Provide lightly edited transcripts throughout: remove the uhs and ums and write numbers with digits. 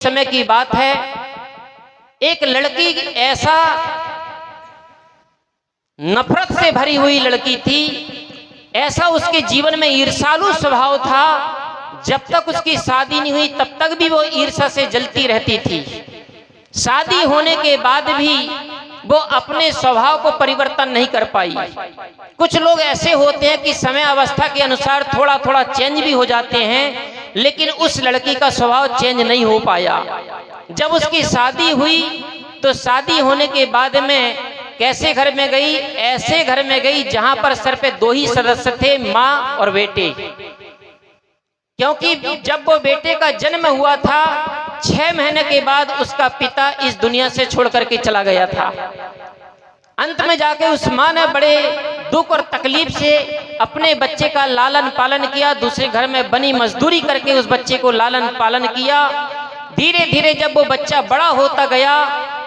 समय की बात है, एक लड़की ऐसा नफरत से भरी हुई लड़की थी, ऐसा उसके जीवन में ईर्ष्यालु स्वभाव था। जब तक उसकी शादी नहीं हुई तब तक भी वो ईर्ष्या से जलती रहती थी। शादी होने के बाद भी वो अपने स्वभाव को परिवर्तन नहीं कर पाई। कुछ लोग ऐसे होते हैं कि समय अवस्था के अनुसार थोड़ा थोड़ा चेंज भी हो जाते हैं, लेकिन उस लड़की का स्वभाव चेंज नहीं हो पाया। जब उसकी शादी हुई तो शादी होने के बाद में कैसे घर में गई? ऐसे घर में गई जहां पर सिर पे दो ही सदस्य थे, माँ और बेटे। क्योंकि जब वो बेटे का जन्म हुआ था 6 महीने के बाद उसका पिता इस दुनिया से छोड़ करके चला गया था। अंत में जाके उस माँ ने बड़े दुख और तकलीफ से अपने बच्चे का लालन पालन किया। दूसरे घर में बनी मजदूरी करके उस बच्चे को लालन पालन किया। धीरे धीरे जब वो बच्चा बड़ा होता गया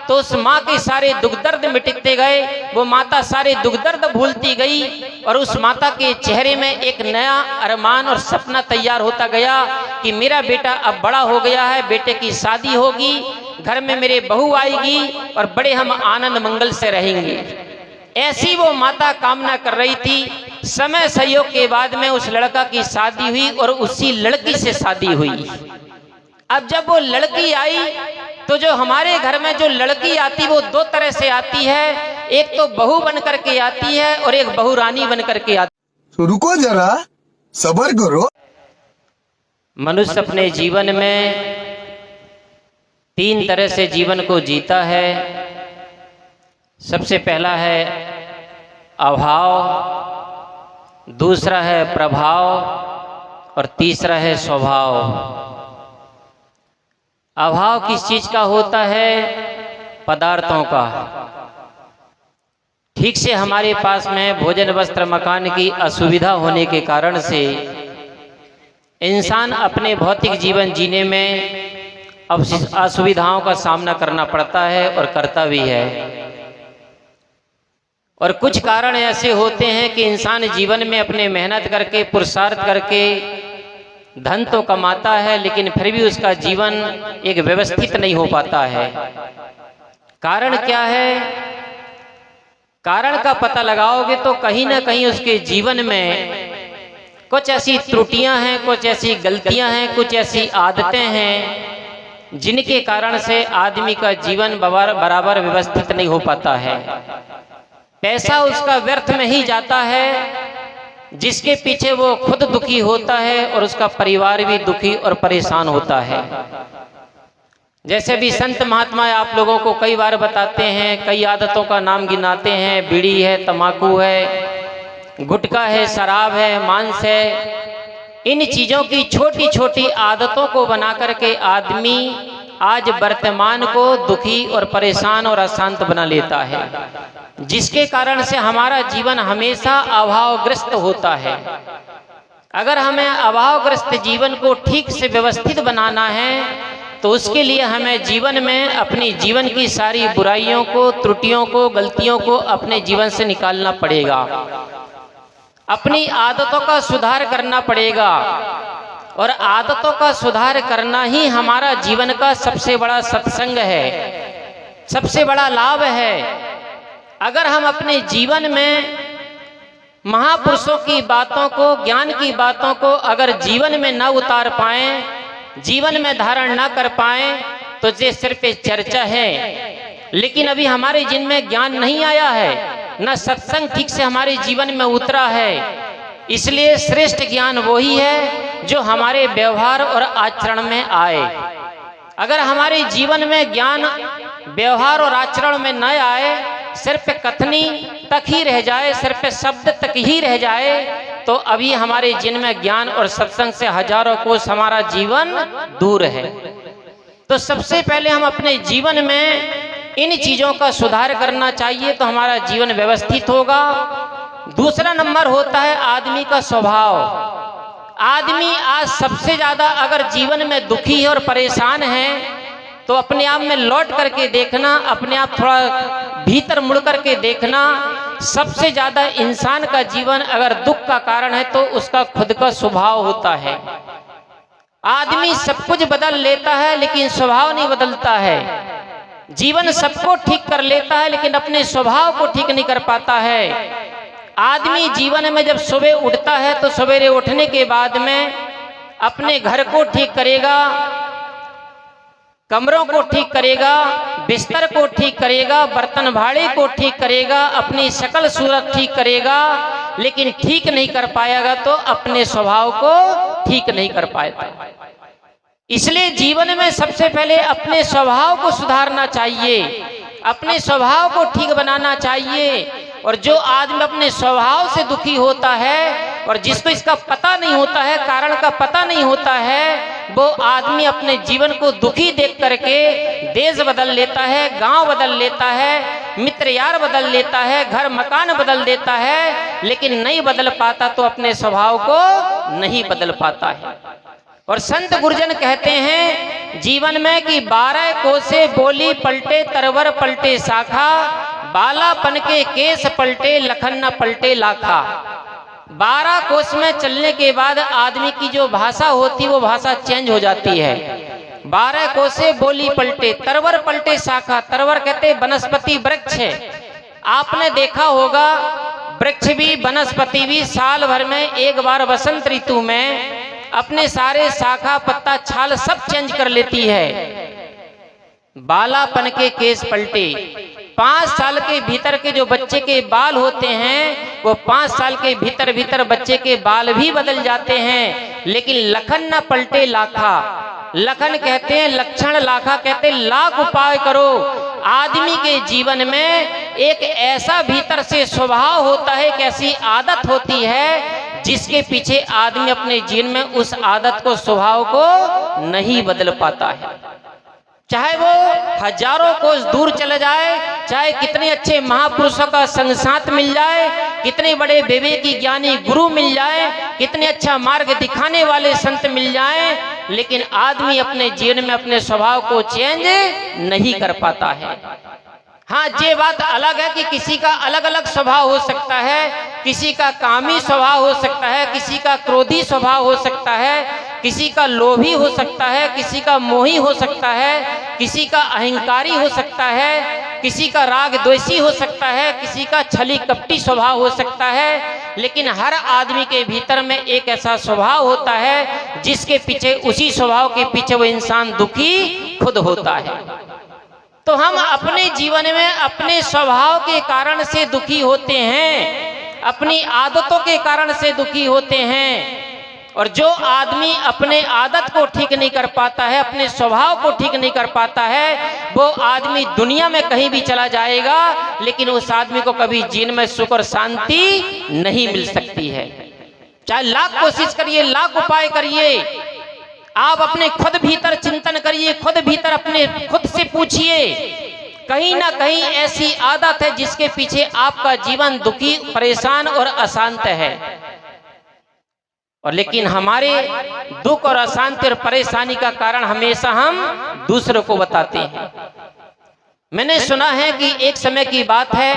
तो उस माँ के सारे दुख दर्द मिटते गए। वो माता सारे दुख दर्द भूलती गई और उस माता के चेहरे में एक नया अरमान और सपना तैयार होता गया कि मेरा बेटा अब बड़ा हो गया है, बेटे की शादी होगी, घर में मेरे बहू आएगी और बड़े हम आनंद मंगल से रहेंगे। ऐसी वो माता कामना कर रही थी। समय संयोग के बाद में उस लड़का की शादी हुई और उसी लड़की से शादी हुई। अब जब वो लड़की आई तो जो हमारे घर में जो लड़की आती वो दो तरह से आती है। एक तो बहू बन करके आती है और एक बहू रानी बन करके आती है। रुको जरा, सब्र करो। मनुष्य अपने जीवन में 3 तरह से जीवन को जीता है। सबसे पहला है अभाव, दूसरा है प्रभाव और तीसरा है स्वभाव। अभाव किस चीज का होता है? पदार्थों का। ठीक से हमारे पास में भोजन वस्त्र मकान की असुविधा होने के कारण से इंसान अपने भौतिक जीवन जीने में अब असुविधाओं का सामना करना पड़ता है और करता भी है। और कुछ कारण ऐसे होते हैं कि इंसान जीवन में अपने मेहनत करके पुरुषार्थ करके धन तो कमाता है, लेकिन फिर भी उसका जीवन एक व्यवस्थित नहीं हो पाता है। कारण क्या है? कारण का पता लगाओगे तो कहीं ना कहीं उसके जीवन में कुछ ऐसी त्रुटियां हैं, कुछ ऐसी गलतियां हैं, कुछ ऐसी आदतें हैं जिनके कारण से आदमी का जीवन बराबर व्यवस्थित नहीं हो पाता है। पैसा उसका व्यर्थ में ही जाता है, जिसके पीछे वो खुद दुखी होता है और उसका परिवार भी दुखी और परेशान होता है। जैसे भी संत महात्मा आप लोगों को कई बार बताते हैं, कई आदतों का नाम गिनाते हैं। बीड़ी है, तम्बाकू है, गुटखा है, शराब है, मांस है। इन चीजों की छोटी छोटी आदतों को बना करके आदमी आज वर्तमान को दुखी और परेशान और अशांत बना लेता है, जिसके कारण से हमारा जीवन हमेशा अभावग्रस्त होता है। अगर हमें अभावग्रस्त जीवन को ठीक से व्यवस्थित बनाना है तो उसके लिए हमें जीवन में अपनी जीवन की सारी बुराइयों को, त्रुटियों को, गलतियों को अपने जीवन से निकालना पड़ेगा। अपनी आदतों का सुधार करना पड़ेगा और आदतों का सुधार करना ही हमारा जीवन का सबसे बड़ा सत्संग है, सबसे बड़ा लाभ है। अगर हम अपने जीवन में महापुरुषों की बातों को, ज्ञान की बातों को अगर जीवन में न उतार पाए, जीवन में धारण न कर पाए तो ये सिर्फ चर्चा है, लेकिन अभी हमारे जिन में ज्ञान नहीं आया है, न सत्संग ठीक से हमारे जीवन में उतरा है। इसलिए श्रेष्ठ ज्ञान वही है जो हमारे व्यवहार और आचरण में आए। अगर हमारे जीवन में ज्ञान व्यवहार और आचरण में न आए, सिर्फ कथनी तक ही रह जाए, सिर्फ शब्द तक ही रह जाए, तो अभी हमारे जिन में ज्ञान और सत्संग से हजारों कोस हमारा जीवन दूर है। तो सबसे पहले हम अपने जीवन में इन चीजों का सुधार करना चाहिए तो हमारा जीवन व्यवस्थित होगा। दूसरा नंबर होता है आदमी का स्वभाव। आदमी आज सबसे ज्यादा अगर जीवन में दुखी और परेशान है तो अपने आप में लौट करके देखना, अपने आप थोड़ा भीतर मुड़ करके देखना। सबसे ज्यादा इंसान का जीवन अगर दुख का कारण है तो उसका खुद का स्वभाव होता है। आदमी सब कुछ बदल लेता है लेकिन स्वभाव नहीं बदलता है। जीवन सबको ठीक कर लेता है लेकिन अपने स्वभाव को ठीक नहीं कर पाता है। आदमी जीवन में जब सुबह उठता है तो सवेरे उठने के बाद में अपने घर को ठीक करेगा, कमरों को ठीक करेगा, बिस्तर को ठीक करेगा, बर्तन भाड़े को ठीक करेगा, अपनी शकल सूरत ठीक करेगा, लेकिन ठीक नहीं कर पाएगा तो अपने स्वभाव को ठीक नहीं कर पाएगा। इसलिए जीवन में सबसे पहले अपने स्वभाव को सुधारना चाहिए, अपने स्वभाव को ठीक बनाना चाहिए। और जो आदमी अपने स्वभाव से दुखी होता है और जिसको इसका पता नहीं होता है, कारण का पता नहीं होता है, वो आदमी अपने जीवन को दुखी देख करके देश बदल लेता है, गांव बदल लेता है, मित्र यार बदल लेता है, घर मकान बदल देता है, लेकिन नहीं बदल पाता तो अपने स्वभाव को नहीं बदल पाता है। और संत गुरुजन कहते हैं जीवन में कि 12 कोसे बोली पलटे, तरवर पलटे शाखा, बालापन के केस पलटे, लखन न पलटे लाखा। 12 कोस में चलने के बाद आदमी की जो भाषा होती वो भाषा चेंज हो जाती है। 12 कोसे बोली पलटे, तरवर पलटे शाखा। तरवर कहते वनस्पति वृक्ष है। आपने देखा होगा वृक्ष भी वनस्पति भी साल भर में एक बार वसंत ऋतु में अपने सारे शाखा पत्ता छाल सब चेंज कर लेती है। बालापन के केस पलटे, 5 साल के भीतर के जो बच्चे के बाल होते हैं वो 5 साल के भीतर भीतर बच्चे के बाल भी बदल जाते हैं, लेकिन लखन न पलटे लाखा। लखन कहते हैं लक्षण, लाखा कहते हैं लाख उपाय करो। आदमी के जीवन में एक ऐसा भीतर से स्वभाव होता है, एक ऐसी आदत होती है जिसके पीछे आदमी अपने जीवन में उस आदत को, स्वभाव को नहीं बदल पाता है। चाहे वो हजारों कोस दूर चले जाए, चाहे कितने अच्छे महापुरुषों का संग साथ मिल जाए, कितने बड़े विवेकी ज्ञानी गुरु मिल जाए, कितने अच्छा मार्ग दिखाने वाले संत मिल जाए, लेकिन आदमी अपने जीवन में अपने स्वभाव को चेंज नहीं कर पाता है। हाँ, ये बात अलग है कि किसी का अलग अलग स्वभाव हो सकता है, किसी का कामी स्वभाव हो सकता है, किसी का क्रोधी स्वभाव हो सकता है, किसी का लोभी हो सकता है, किसी का मोही हो सकता है, किसी का अहंकारी हो सकता है, किसी का राग द्वेषी हो सकता है, किसी का छली कपटी स्वभाव हो सकता है, लेकिन हर आदमी के भीतर में एक ऐसा स्वभाव होता है जिसके पीछे, उसी स्वभाव के पीछे वो इंसान दुखी खुद होता है। तो हम अपने जीवन में अपने स्वभाव के कारण से दुखी होते हैं, अपनी आदतों के कारण से दुखी होते हैं। और जो आदमी अपने आदत को ठीक नहीं कर पाता है, अपने स्वभाव को ठीक नहीं कर पाता है, वो आदमी दुनिया में कहीं भी चला जाएगा, लेकिन उस आदमी को कभी जीवन में सुख और शांति नहीं मिल सकती है। चाहे लाख कोशिश करिए, लाख उपाय करिए, आप अपने खुद भीतर चिंतन करिए, खुद भीतर अपने खुद से पूछिए, कहीं ना कहीं ऐसी आदत है जिसके पीछे आपका जीवन दुखी, परेशान और अशांत है। और लेकिन हमारे दुख और अशांति और परेशानी का कारण हमेशा हम दूसरों को बताते हैं। मैंने सुना है कि एक समय की बात है,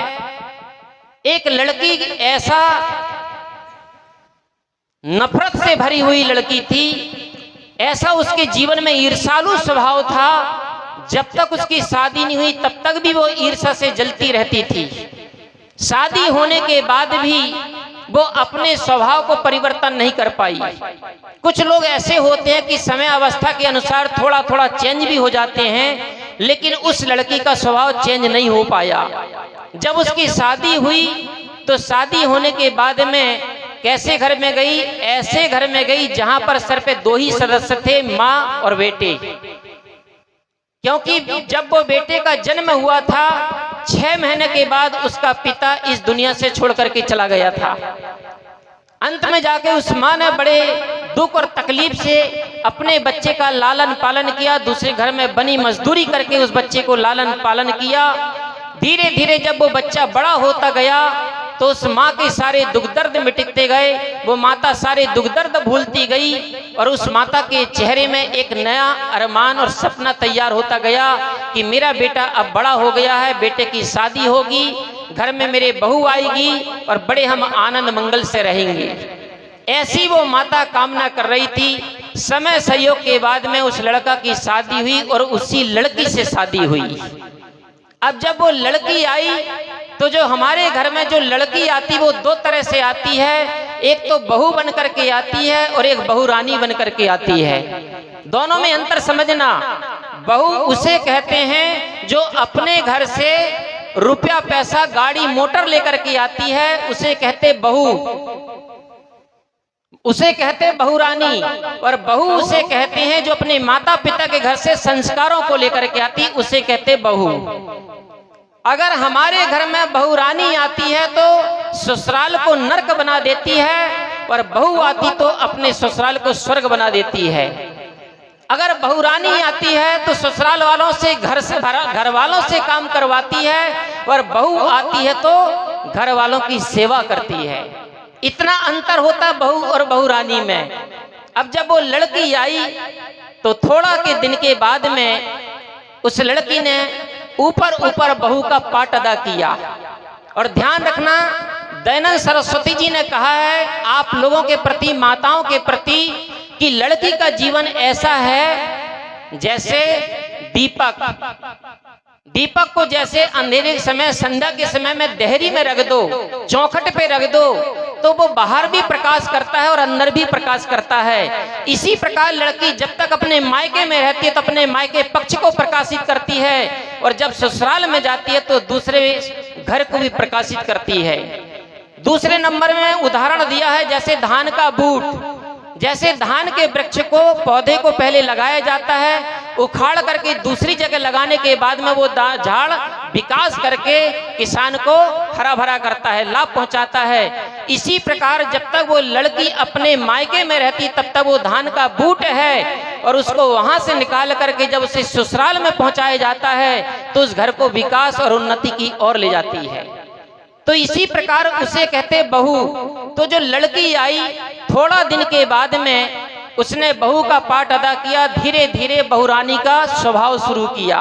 एक लड़की ऐसा नफरत से भरी हुई लड़की थी, ऐसा उसके जीवन में ईर्ष्यालु स्वभाव था, जब तक उसकी शादी नहीं हुई तब तक भी वो ईर्ष्या से जलती रहती थी। शादी होने के बाद भी वो अपने स्वभाव को परिवर्तन नहीं कर पाई। कुछ लोग ऐसे होते हैं कि समय अवस्था के अनुसार थोड़ा थोड़ा चेंज भी हो जाते हैं, लेकिन उस लड़की का स्वभाव चेंज नहीं हो पाया। जब उसकी शादी हुई तो शादी होने के बाद में कैसे घर में गई, ऐसे घर में गई जहां पर सर पे 2 ही सदस्य थे, माँ और बेटे। क्योंकि जब वो बेटे का जन्म हुआ था 6 महीने के बाद उसका पिता इस दुनिया से छोड़ करके चला गया था। अंत में जाके उस माँ ने बड़े दुख और तकलीफ से अपने बच्चे का लालन पालन किया, दूसरे घर में बनी मजदूरी करके उस बच्चे को लालन पालन किया। धीरे धीरे जब वो बच्चा बड़ा होता गया तो उस माँ के सारे दुख दर्द मिटते गए, वो माता सारे दुख दर्द भूलती गई और उस माता के चेहरे में एक नया अरमान और सपना तैयार होता गया कि मेरा बेटा अब बड़ा हो गया है, बेटे की शादी होगी, घर में मेरे बहू आएगी और बड़े हम आनंद मंगल से रहेंगे। ऐसी वो माता कामना कर रही थी। समय सहयोग के बाद में उस लड़का की शादी हुई और उसी लड़की से शादी हुई। अब जब वो लड़की आई तो जो हमारे घर में जो लड़की आती वो दो तरह से आती है, एक तो बहू बन करके आती है और एक बहू रानी बन करके आती है। दोनों में अंतर समझना। बहू उसे कहते हैं जो अपने घर से रुपया पैसा गाड़ी मोटर लेकर के आती है, उसे कहते बहू, उसे कहते बहू रानी। और बहू उसे कहते हैं जो अपने माता पिता के घर से संस्कारों को लेकर के आती, उसे कहते बहू। अगर हमारे घर में बहू रानी आती है तो ससुराल को नरक बना देती है, और बहू आती तो अपने ससुराल को स्वर्ग बना देती है। अगर बहू रानी आती है तो ससुराल वालों से घर वालों से काम करवाती है, और बहू आती है तो घर वालों की सेवा करती है। इतना अंतर होता बहू और बहू रानी में। अब जब वो लड़की आई तो थोड़ा के दिन के बाद में उस लड़की ने ऊपर ऊपर बहू का पाठ अदा किया। और ध्यान रखना, दयानंद सरस्वती जी ने कहा है आप लोगों के प्रति, माताओं के प्रति, कि लड़की का जीवन ऐसा है जैसे दीपक को जैसे अंधेरे के समय, संध्या के समय में देहरी में रख दो, चौखट पे रख दो, तो वो बाहर भी प्रकाश करता है और अंदर भी प्रकाश करता है। इसी प्रकार लड़की जब तक अपने मायके में रहती है तो अपने मायके पक्ष को प्रकाशित करती है, और जब ससुराल में जाती है तो दूसरे घर को भी प्रकाशित करती है। दूसरे नंबर में उदाहरण दिया है जैसे धान का बूट। जैसे धान के वृक्ष को, पौधे को पहले लगाया जाता है, उखाड़ करके दूसरी जगह लगाने के बाद में वो झाड़ विकास करके किसान को हरा भरा करता है, लाभ पहुंचाता है। इसी प्रकार जब तक वो लड़की अपने मायके में रहती तब तक वो धान का बूट है, और उसको वहां से निकाल करके जब उसे ससुराल में पहुंचाया जाता है तो उस घर को विकास और उन्नति की ओर ले जाती है। तो इसी प्रकार उसे कहते बहू। तो जो लड़की आई थोड़ा दिन के बाद में उसने बहू का पाठ अदा किया, धीरे धीरे बहुरानी का स्वभाव शुरू किया।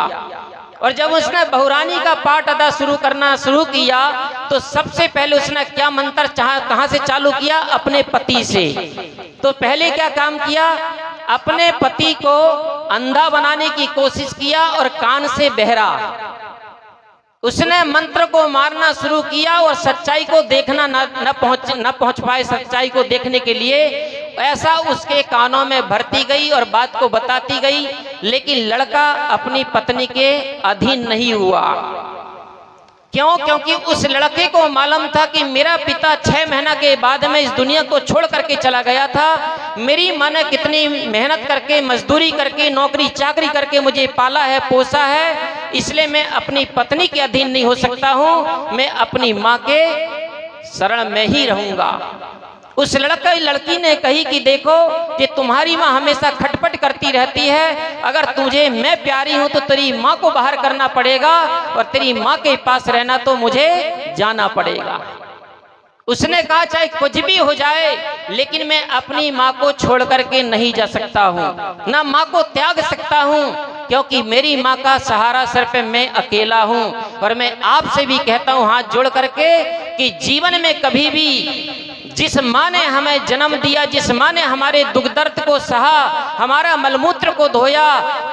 और जब उसने बहुरानी का पाठ अदा करना शुरू किया तो सबसे पहले उसने क्या मंत्र कहां से चालू किया? अपने पति से। तो पहले क्या काम किया? अपने पति को अंधा बनाने की कोशिश किया और कान से बहरा। उसने मंत्र को मारना शुरू किया और सच्चाई को देखना न पहुंच पाए, सच्चाई को देखने के लिए ऐसा उसके कानों में भरती गई और बात को बताती गई, लेकिन लड़का अपनी पत्नी के अधीन नहीं हुआ। क्यों? क्योंकि उस लड़के को मालूम था कि मेरा पिता 6 महीना के बाद में इस दुनिया को छोड़ करके चला गया था। मेरी माँ ने कितनी मेहनत करके, मजदूरी करके, नौकरी चाकरी करके मुझे पाला है, पोसा है, इसलिए मैं अपनी पत्नी के अधीन नहीं हो सकता हूँ, मैं अपनी माँ के शरण में ही रहूंगा। उस लड़की ने कही कि देखो कि तुम्हारी माँ हमेशा खटपट करती रहती है, अगर तुझे मैं प्यारी हूं तो तेरी माँ को बाहर करना पड़ेगा और तेरी माँ के पास रहना तो मुझे जाना पड़ेगा। उसने कहा चाहे कुछ भी हो जाए लेकिन मैं अपनी माँ को छोड़ करके नहीं जा सकता हूँ, ना माँ को त्याग सकता हूँ, क्योंकि मेरी माँ का सहारा सिर्फ मैं अकेला हूँ। और मैं आपसे भी कहता हूँ हाथ जोड़ करके कि जीवन में कभी भी जिस माँ ने हमें जन्म दिया, जिस माँ ने हमारे दुख दर्द को सहा, हमारा मलमूत्र को धोया,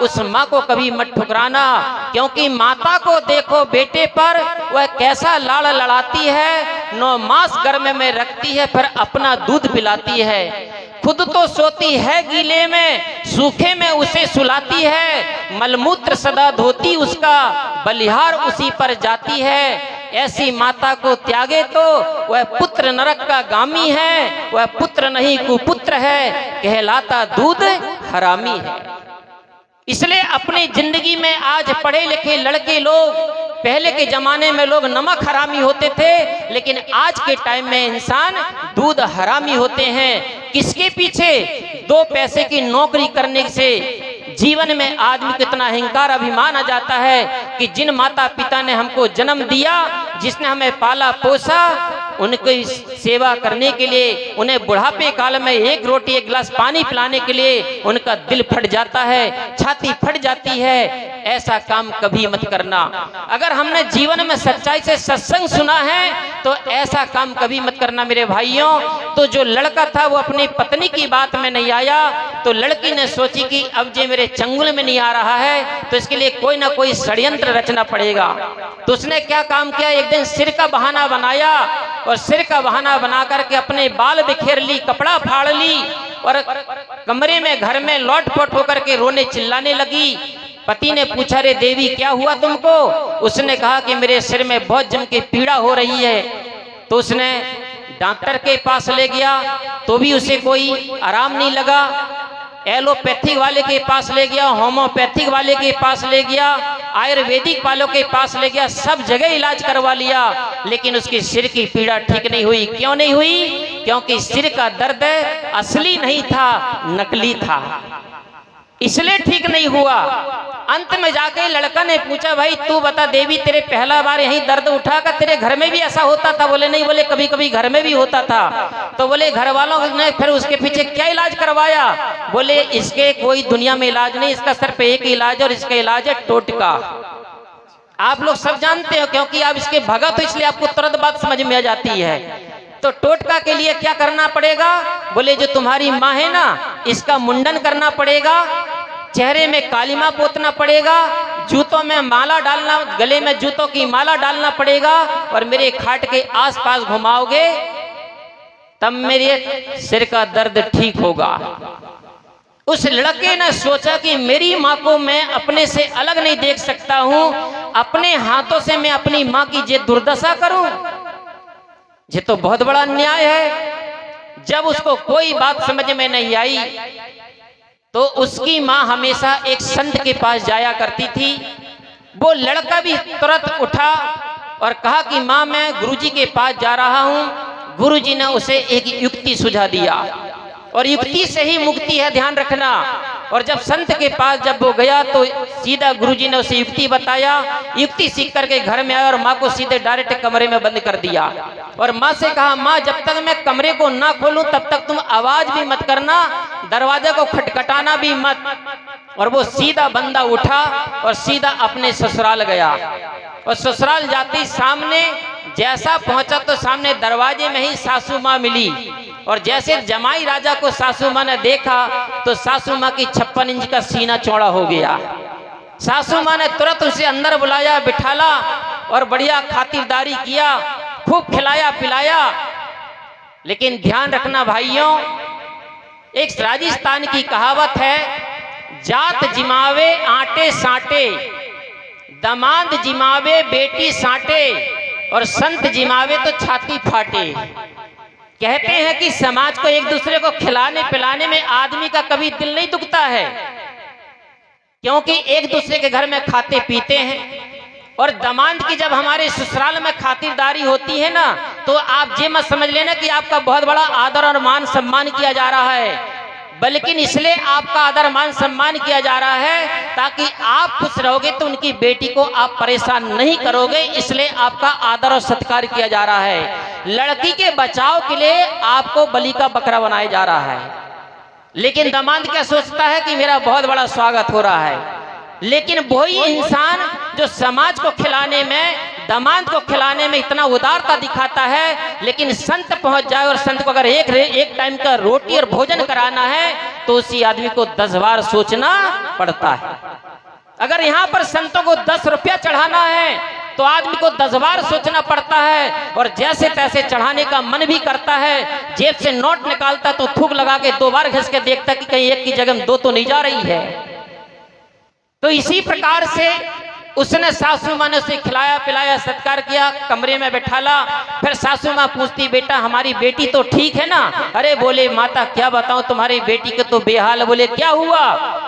उस माँ को कभी मत ठुकराना, क्योंकि माता को देखो बेटे पर वह कैसा लाड़ लड़ाती है, 9 मास गर्भ में रखती है, फिर अपना दूध पिलाती है, खुद तो सोती है गीले में, सूखे में उसे सुलाती है, मलमूत्र सदा धोती उसका, बलिहार उसी पर जाती है। ऐसी माता को त्यागे तो वह पुत्र नरक का गामी है, वह पुत्र नहीं कुपुत्र है, कहलाता दूध हरामी है। इसलिए अपनी जिंदगी में आज पढ़े लिखे लड़के लोग, पहले के जमाने में लोग नमक हरामी होते थे, लेकिन आज के टाइम में इंसान दूध हरामी होते हैं। किसके पीछे? 2 पैसे की नौकरी करने से जीवन में आदमी कितना अहंकार अभिमान आ जाता है कि जिन माता पिता ने हमको जन्म दिया, जिसने हमें पाला पोसा, उनकी सेवा करने के लिए, उन्हें बुढ़ापे काल में 1 रोटी 1 गिलास पानी पिलाने के लिए उनका दिल फट जाता है, छाती फट जाती है। ऐसा काम कभी मत करना। अगर हमने जीवन में सच्चाई से सत्संग सुना है तो ऐसा काम कभी मत करना मेरे भाइयों। तो जो लड़का था वो अपनी पत्नी की बात में नहीं आया, तो लड़की ने सोची कि अब जे मेरे चंगुल में नहीं आ रहा है तो इसके लिए कोई ना कोई षड्यंत्र रचना पड़ेगा। तो उसने क्या काम किया, एक दिन सिर का बहाना बनाया और सिर का बहाना बना करके अपने बाल बिखेर ली, कपड़ा फाड़ ली और कमरे में घर में लौट-पोट होकर के रोने चिल्लाने लगी। पति ने पूछा, रे देवी क्या हुआ तुमको? उसने कहा कि मेरे सिर में बहुत जम के पीड़ा हो रही है। तो उसने डॉक्टर के पास ले गया तो भी उसे कोई आराम नहीं लगा। एलोपैथिक वाले के पास ले गया, होम्योपैथिक वाले के पास ले गया, आयुर्वेदिक वालों के पास ले गया, सब जगह इलाज करवा लिया, लेकिन उसके सिर की पीड़ा ठीक नहीं हुई। क्यों नहीं हुई? क्योंकि सिर का दर्द असली नहीं था, नकली था, इसलिए ठीक नहीं हुआ। अंत में जाके लड़का ने पूछा, भाई तू बता देवी, तेरे पहला बार यही दर्द उठा का तेरे घर में भी ऐसा होता था? बोले नहीं। बोले कभी कभी घर में भी होता था। तो बोले घर वालों ने फिर उसके पीछे क्या इलाज करवाया? बोले इसके कोई दुनिया में इलाज नहीं, इसका सिर्फ एक इलाज और इसका इलाज है टोटका। आप लोग सब जानते हो क्योंकि आप इसके भगत हो, इसलिए आपको तुरंत बात समझ में आ जाती है। तो टोटका के लिए क्या करना पड़ेगा? बोले जो तुम्हारी माँ है ना, इसका मुंडन करना पड़ेगा, चेहरे में कालीमा पोतना पड़ेगा, जूतों में माला डालना, गले में जूतों की माला डालना पड़ेगा और मेरे खाट के आसपास घुमाओगे तब मेरे सिर का दर्द ठीक होगा। उस लड़के ने सोचा कि मेरी माँ को मैं अपने से अलग नहीं देख सकता हूं, अपने हाथों से मैं अपनी माँ की जे दुर्दशा करूं, ये तो बहुत बड़ा अन्याय है। जब उसको कोई बात समझ में नहीं आई तो उसकी माँ हमेशा एक संत के पास जाया करती थी। वो लड़का भी तुरंत उठा और कहा कि माँ मैं गुरुजी के पास जा रहा हूँ। गुरुजी ने उसे एक युक्ति सुझा दिया और युक्ति से ही मुक्ति है, ध्यान रखना। और जब संत के पास जब वो गया तो सीधा गुरुजी ने उसे युक्ति बताया। युक्ति सीख करके घर में आया और माँ को सीधे डायरेक्ट कमरे में बंद कर दिया और माँ से कहा, माँ जब तक मैं कमरे को ना खोलूं तब तक तुम आवाज भी मत करना, दरवाजे को खटखटाना भी मत। और वो सीधा बंदा उठा और सीधा अपने ससुराल गया और ससुराल जाते सामने जैसा पहुंचा तो सामने दरवाजे में ही सासू माँ मिली। और जैसे जमाई राजा को सासू माँ ने देखा तो सासू माँ की 56 इंच का सीना चौड़ा हो गया। सासू माँ ने तुरंत उसे अंदर बुलाया, बिठाला और बढ़िया खातिरदारी किया, खूब खिलाया पिलाया। लेकिन ध्यान रखना भाइयों, एक राजस्थान की कहावत है, जात जिमावे आटे साटे, दामाद जिमावे बेटी साटे और संत जिमावे तो छाती फाटे। कहते हैं कि समाज को एक दूसरे को खिलाने पिलाने में आदमी का कभी दिल नहीं दुखता है, क्योंकि एक दूसरे के घर में खाते पीते हैं। और दामाद की जब हमारे ससुराल में खातिरदारी होती है ना, तो आप ये मत समझ लेना कि आपका बहुत बड़ा आदर और मान सम्मान किया जा रहा है, बल्कि इसलिए आपका आदर मान सम्मान किया जा रहा है ताकि आप खुश रहोगे तो उनकी बेटी को आप परेशान नहीं करोगे, इसलिए आपका आदर और सत्कार किया जा रहा है। लड़की के बचाव के लिए आपको बलि का बकरा बनाया जा रहा है। लेकिन दामाद क्या सोचता है कि मेरा बहुत बड़ा स्वागत हो रहा है। लेकिन वही इंसान जो समाज को खिलाने में, दामाद को खिलाने में इतना उदारता दिखाता है, लेकिन संत पहुंच जाए और संत को अगर एक टाइम का रोटी और भोजन कराना है तो उसी आदमी को 10 बार सोचना पड़ता है। अगर यहाँ पर संतों को 10 रुपया चढ़ाना है तो आदमी को 10 बार सोचना पड़ता है और जैसे तैसे चढ़ाने का मन भी करता है। जेब से नोट निकालता तो थूक लगा के 2 बार घिस के देखता कि कहीं एक की जगह 2 तो नहीं जा रही है। तो इसी प्रकार से उसने सासू माँ ने उसे खिलाया पिलाया, सत्कार किया, कमरे में बैठाला। फिर सासू माँ पूछती, बेटा हमारी बेटी तो ठीक है ना? अरे बोले माता क्या बताऊं, तुम्हारी बेटी के तो बेहाल। बोले क्या हुआ?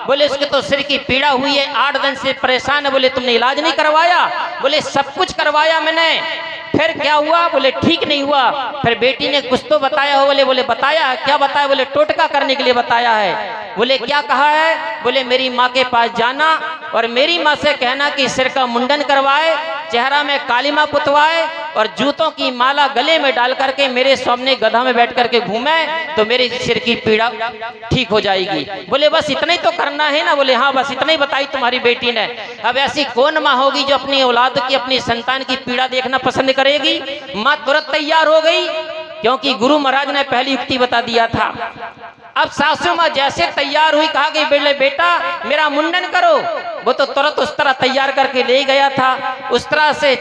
बोले उसके तो सिर की पीड़ा हुई है, 8 दिन से परेशान है। बोले तुमने इलाज नहीं करवाया? बोले सब कुछ करवाया मैंने। फिर क्या हुआ? बोले ठीक नहीं हुआ। फिर बेटी ने कुछ तो बताया हो? बोले बताया है। क्या बताया? बोले टोटका करने के लिए बताया है। बोले क्या कहा है? बोले मेरी माँ के पास जाना और मेरी माँ से कहना कि सिर का मुंडन करवाए, चेहरा में कालिमा पुतवाए और जूतों की माला गले में डाल करके मेरे सामने गधा में बैठ करके घूमे तो मेरे सिर की पीड़ा ठीक हो जाएगी। बोले बस इतना ही तो करना है ना? बोले हाँ बस इतना ही बताई तुम्हारी बेटी ने। अब ऐसी कौन माँ होगी जो अपनी औलाद की, अपनी संतान की पीड़ा देखना पसंद करेगी? माँ तुरंत तैयार हो गई, क्योंकि गुरु महाराज ने पहली युक्ति बता दिया था। अब सासू माँ जैसे तैयार हुई, कहा गई बेले बेटा मेरा मुंडन करो। वो तो तुरंत उस तरह तैयार करके ले गया था, उस तरह से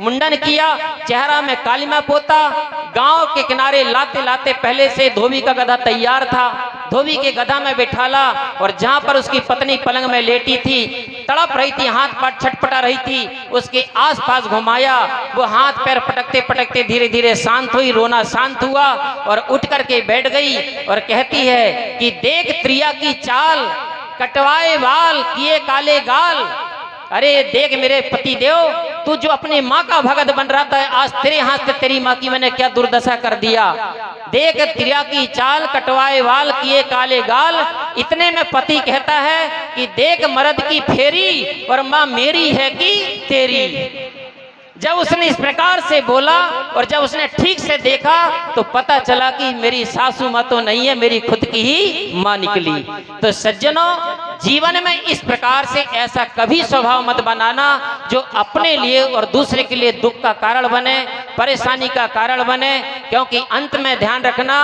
मुंडन किया, चेहरा में कालिमा पोता। गांव के किनारे लाते लाते पहले से धोबी का गधा तैयार था, धोबी के गधा में बिठाला और जहां पर उसकी पत्नी पलंग में लेटी थी, तड़प रही थी, हाथ पाट छटपटा रही थी, उसके आसपास घुमाया। वो हाथ पैर पटकते पटकते धीरे धीरे शांत हुई, रोना शांत हुआ और उठ करके बैठ गई और कहती है कि देख त्रिया की चाल, कटवाए बाल किए काले गाल। अरे देख मेरे पति देव, तू जो अपनी माँ का भगत बन रहा था, आज तेरे हाथ से तेरी माँ की मैंने क्या दुर्दशा कर दिया। देख त्रिया की चाल, कटवाए बाल किए काले गाल। इतने में पति कहता है कि देख मर्द की फेरी और माँ मेरी है कि तेरी। जब उसने इस प्रकार से बोला और जब उसने ठीक से देखा तो पता चला कि मेरी सासू माँ तो नहीं है, मेरी खुद की ही माँ निकली। तो सज्जनों, जीवन में इस प्रकार से ऐसा कभी स्वभाव मत बनाना जो अपने लिए और दूसरे के लिए दुख का कारण बने, परेशानी का कारण बने। क्योंकि अंत में ध्यान रखना,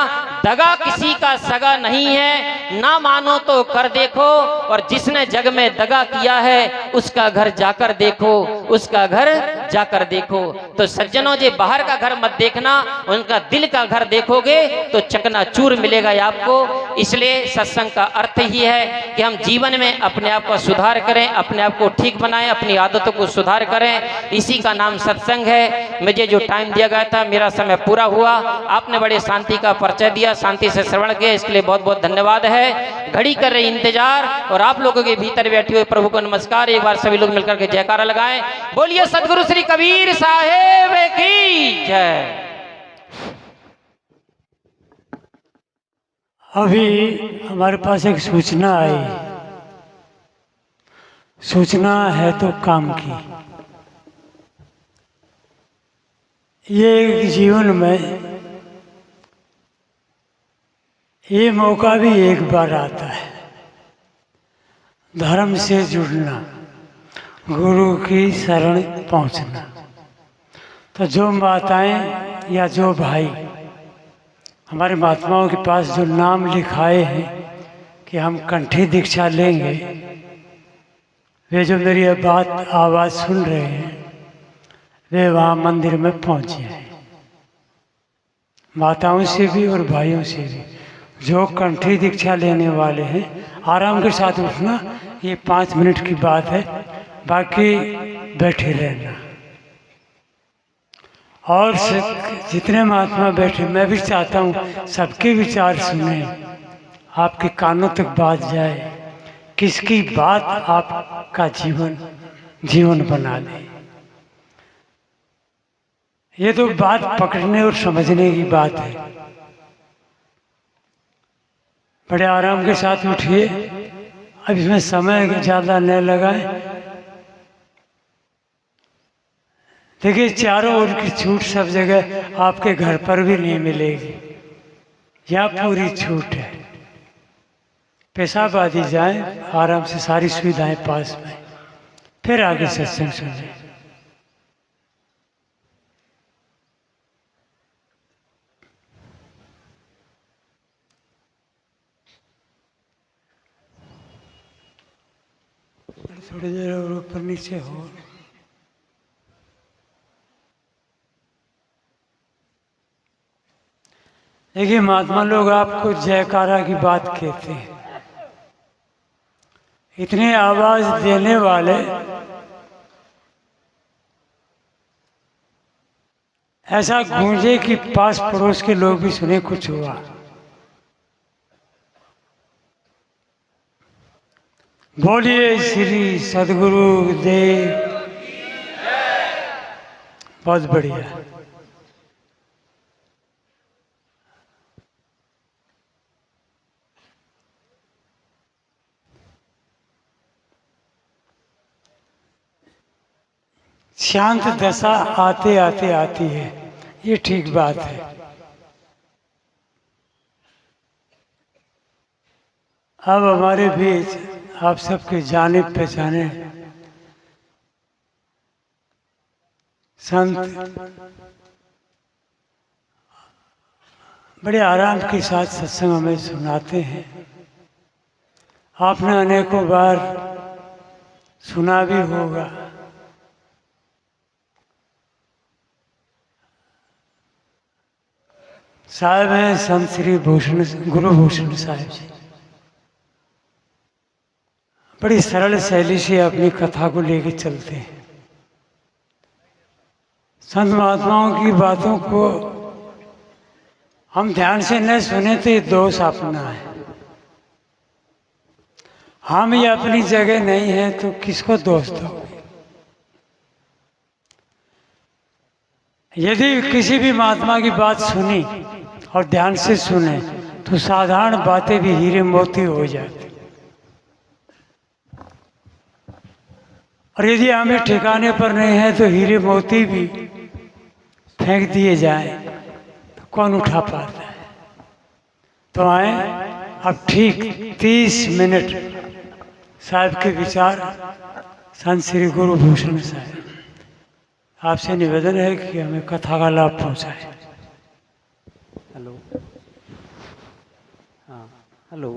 दगा किसी का सगा नहीं है, ना मानो तो कर देखो, और जिसने जग में दगा किया है उसका घर जाकर देखो, उसका घर जाकर देखो। तो सज्जनों जी, बाहर का घर मत देखना, उनका दिल का घर देखोगे तो चकनाचूर मिलेगा आपको। इसलिए सत्संग का अर्थ ही है कि हम जीवन में अपने आप को सुधार करें, अपने आप को ठीक बनाएं, अपनी आदतों को सुधार करें। इसी का नाम सत्संग है। मुझे जो टाइम दिया गया था, मेरा समय पूरा हुआ। आपने बड़े शांति का परिचय दिया, शांति से श्रवण किया, इसके लिए बहुत बहुत धन्यवाद है। घड़ी कर रही इंतजार और आप लोगों के भीतर बैठे हुए प्रभु को नमस्कार। एक बार सभी लोग मिलकर के जयकारा लगाएं। बोलिए सदगुरु श्री कबीर साहेब की जय। अभी हमारे पास एक सूचना आई। सूचना है तो काम की। ये जीवन में ये मौका भी एक बार आता है, धर्म से जुड़ना, गुरु की शरण पहुंचना। तो जो माताएं या जो भाई हमारे महात्माओं के पास जो नाम लिखाए हैं कि हम कंठी दीक्षा लेंगे, वे जो मेरी आवाज़ सुन रहे हैं वे वहाँ मंदिर में पहुँचे हैं। माताओं से भी और भाइयों से भी जो कंठी दीक्षा लेने वाले हैं, आराम के साथ उठना। ये 5 मिनट की बात है, बाकी बैठे रहना। और जितने महात्मा बैठे, मैं भी चाहता हूँ सबके विचार सुने, आपके कानों तक बात जाए, किसकी बात आपका जीवन बना दे। ये तो बात पकड़ने और समझने की बात है। बड़े आराम के साथ उठिए। अब इसमें समय ज़्यादा न लगाएं। देखिए, चारों ओर की छूट सब जगह आपके घर पर भी नहीं मिलेगी, या पूरी छूट है। पेशाब आदि जाए, आराम से सारी सुविधाएं पास में, फिर आगे सत्संग सुने। थोड़ी देर और ऊपर नीचे हो। देखिए, महात्मा लोग आपको जयकारा की बात कहते हैं। इतनी आवाज देने वाले ऐसा गूंजे कि पास पड़ोस के लोग भी सुने कुछ हुआ। बोलिए श्री सदगुरु देव। बहुत बढ़िया। शांत दशा आते आते आती है, ये ठीक बात है। अब हमारे बीच आप सबके जाने पहचाने संत बड़े आराम के साथ सत्संग हमें सुनाते हैं। आपने अनेकों बार सुना भी होगा। साहब हैं संत श्री भूषण गुरु भूषण साहिब जी। बड़ी सरल शैली से अपनी कथा को लेकर चलते हैं। संत महात्माओं की बातों को हम ध्यान से न सुने तो ये दोष अपना है। हम ये अपनी जगह नहीं है तो किसको दोष दोगे? यदि किसी भी महात्मा की बात सुनी और ध्यान से सुने तो साधारण बातें भी हीरे मोती हो जाती। और यदि हमें ठिकाने पर नहीं है तो हीरे मोती भी फेंक दिए जाए तो कौन उठा पाता है? तो आए अब ठीक 30 मिनट साहब के विचार संत श्री गुरु भूषण साहब। आपसे निवेदन है कि हमें कथा का लाभ पहुंचाए। हेलो, हाँ हेलो।